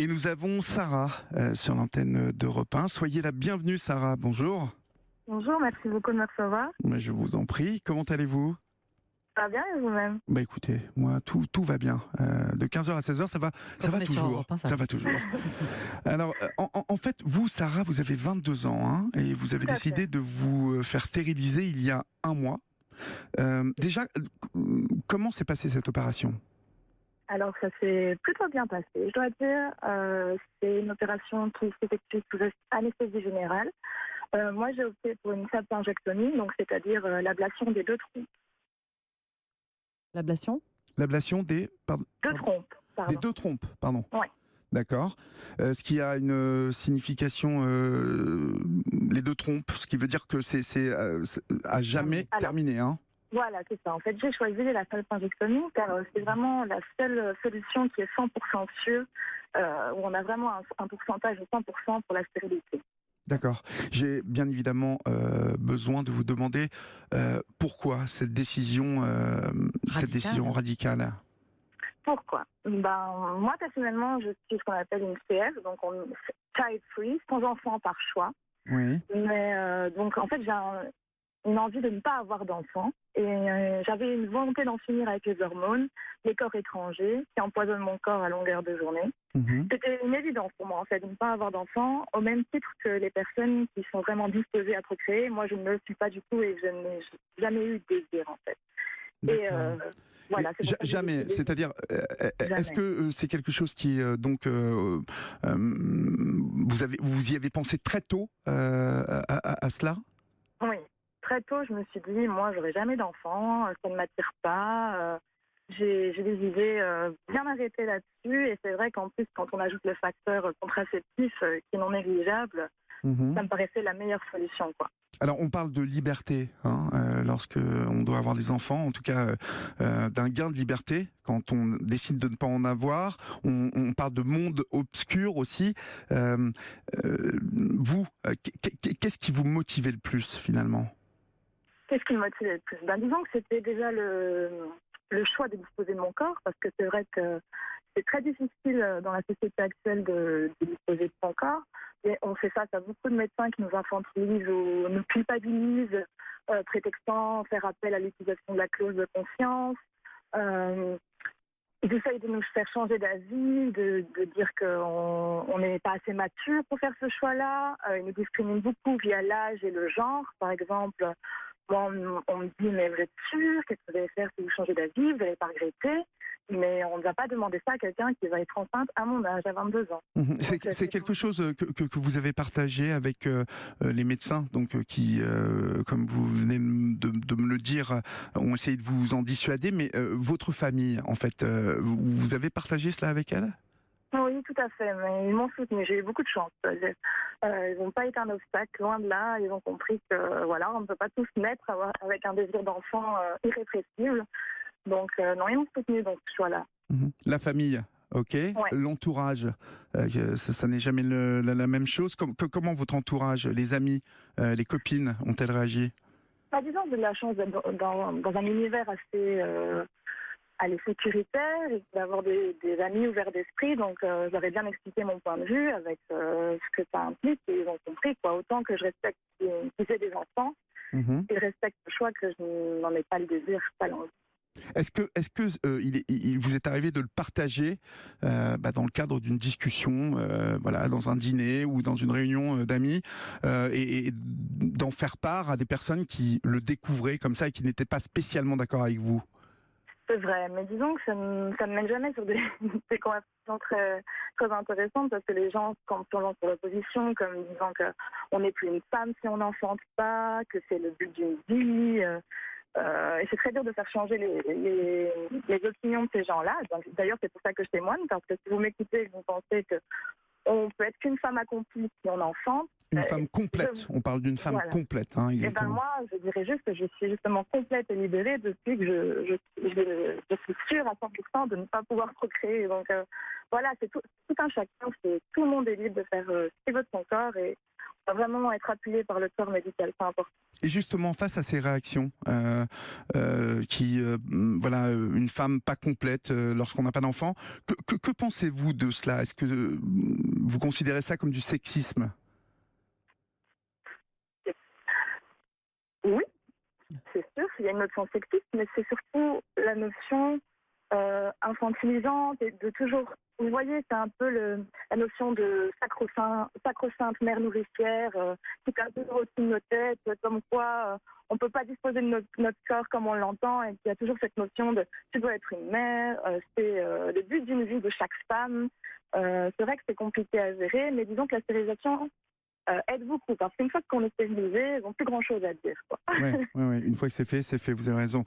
Et nous avons Sarah sur l'antenne d'Europe 1. Soyez la bienvenue, Sarah. Bonjour. Bonjour, merci beaucoup de me recevoir. Je vous en prie. Comment allez-vous ? Ça va bien et vous-même ? Écoutez, moi tout va bien. De 15h à 16h, ça va toujours. Ça va toujours. Alors, en fait, vous, Sarah, vous avez 22 ans et vous avez décidé de vous faire stériliser il y a un mois. Déjà, comment s'est passée cette opération ? Alors, ça s'est plutôt bien passé, je dois dire. C'est une opération qui s'effectue sous anesthésie générale. Moi, j'ai opté pour une sapingectomie, donc c'est-à-dire l'ablation des deux trompes. L'ablation des... Deux trompes, pardon. Des deux trompes, pardon. Oui. D'accord. Ce qui a une signification, les deux trompes, ce qui veut dire que c'est à jamais terminé. Voilà, c'est ça. En fait, j'ai choisi la sapingectomie car c'est vraiment la seule solution qui est 100% sûre, où on a vraiment un pourcentage de 100% pour la stérilité. D'accord. J'ai bien évidemment besoin de vous demander pourquoi cette décision radicale. Pourquoi ? Moi, personnellement, je suis ce qu'on appelle une CF, donc child free, sans enfant par choix. Oui. Mais donc, en fait, j'ai une envie de ne pas avoir d'enfant. Et j'avais une volonté d'en finir avec les hormones, les corps étrangers, qui empoisonnent mon corps à longueur de journée. Mmh. C'était une évidence pour moi, en fait, de ne pas avoir d'enfant, au même titre que les personnes qui sont vraiment disposées à procréer. Moi, je ne le suis pas du tout et je n'ai jamais eu de désir, en fait. D'accord. Et voilà, c'est jamais. C'est-à-dire, est-ce que c'est quelque chose qui vous y avez pensé très tôt à cela ? Oui, très tôt, je me suis dit, moi, j'aurai jamais d'enfant, ça ne m'attire pas. J'ai des idées bien arrêtées là-dessus, et c'est vrai qu'en plus, quand on ajoute le facteur contraceptif qui est non négligeable, ça me paraissait la meilleure solution, quoi. Alors, on parle de liberté lorsque on doit avoir des enfants, en tout cas d'un gain de liberté quand on décide de ne pas en avoir. On parle de monde obscur aussi. Vous, qu'est-ce qui vous motivait le plus finalement ? Qu'est-ce qui me motivait le plus ? Disons que c'était déjà le choix de disposer de mon corps, parce que c'est vrai que c'est très difficile dans la société actuelle de disposer de son corps. Et on fait face à beaucoup de médecins qui nous infantilisent ou nous culpabilisent, prétextant faire appel à l'utilisation de la clause de conscience. Ils essayent de nous faire changer d'avis, de dire qu'on n'est pas assez mature pour faire ce choix-là. Ils nous discriminent beaucoup via l'âge et le genre. Par exemple, on me dit, mais vous êtes sûr ? Qu'est-ce que vous allez faire si vous changez d'avis ? Vous n'allez pas regretter ? Mais on ne va pas demander ça à quelqu'un qui va être enceinte à mon âge, à 22 ans. C'est quelque chose que vous avez partagé avec les médecins, donc qui, comme vous venez de me le dire, ont essayé de vous en dissuader. Mais votre famille, en fait, vous avez partagé cela avec elle ? Oui, tout à fait, mais ils m'ont soutenu, j'ai eu beaucoup de chance. Ils n'ont pas été un obstacle, loin de là. Ils ont compris que voilà, on ne peut pas tous naître avec un désir d'enfant irrépressible. Donc non, ils m'ont soutenu dans ce choix-là. La famille, ok. Ouais. L'entourage, ça n'est jamais la même chose. Comment votre entourage, les amis, les copines ont-elles réagi ? Disons que j'ai de la chance d'être dans un univers assez sécuritaire et d'avoir des amis ouverts d'esprit. Donc j'avais bien expliqué mon point de vue avec ce que ça implique et ils ont compris, quoi. Autant que je respecte qu'ils aient des enfants, ils respectent le choix que je n'en ai pas le désir, pas l'envie. Est-ce que il vous est arrivé de le partager dans le cadre d'une discussion, dans un dîner ou dans une réunion d'amis, et d'en faire part à des personnes qui le découvraient comme ça et qui n'étaient pas spécialement d'accord avec vous ? C'est vrai, mais disons que ça ne mène jamais sur des conversations très, très intéressantes, parce que les gens, quand on lance sur l'opposition, comme disant qu'on n'est plus une femme si on n'enfante pas, que c'est le but d'une vie. Et c'est très dur de faire changer les opinions de ces gens-là. D'ailleurs, c'est pour ça que je témoigne, parce que si vous m'écoutez et que vous pensez qu'on peut être qu'une femme accomplie si on enfante. Une femme complète, on parle d'une femme complète. Exactement. Et moi, je dirais juste que je suis justement complète et libérée depuis que je suis sûre à 100% de ne pas pouvoir procréer. Donc voilà, c'est tout un chacun, tout le monde est libre de faire ce qu'il veut de son corps et vraiment être appuyé par le corps médical, c'est important. Et justement, face à ces réactions, voilà, une femme pas complète lorsqu'on n'a pas d'enfant, que pensez-vous de cela? Est-ce que vous considérez ça comme du sexisme? Oui, c'est sûr, il y a une notion sexiste, mais c'est surtout la notion infantilisante et de toujours. Vous voyez, c'est un peu la notion de sacro-sainte mère nourricière qui passe toujours au-dessus de nos têtes, comme quoi on ne peut pas disposer de notre corps comme on l'entend, et qu'il y a toujours cette notion de tu dois être une mère, c'est le but d'une vie de chaque femme. C'est vrai que c'est compliqué à gérer, mais disons que la stérilisation aide beaucoup, parce qu'une fois qu'on est stérilisé, ils n'ont plus grand-chose à dire. Ouais, une fois que c'est fait, vous avez raison.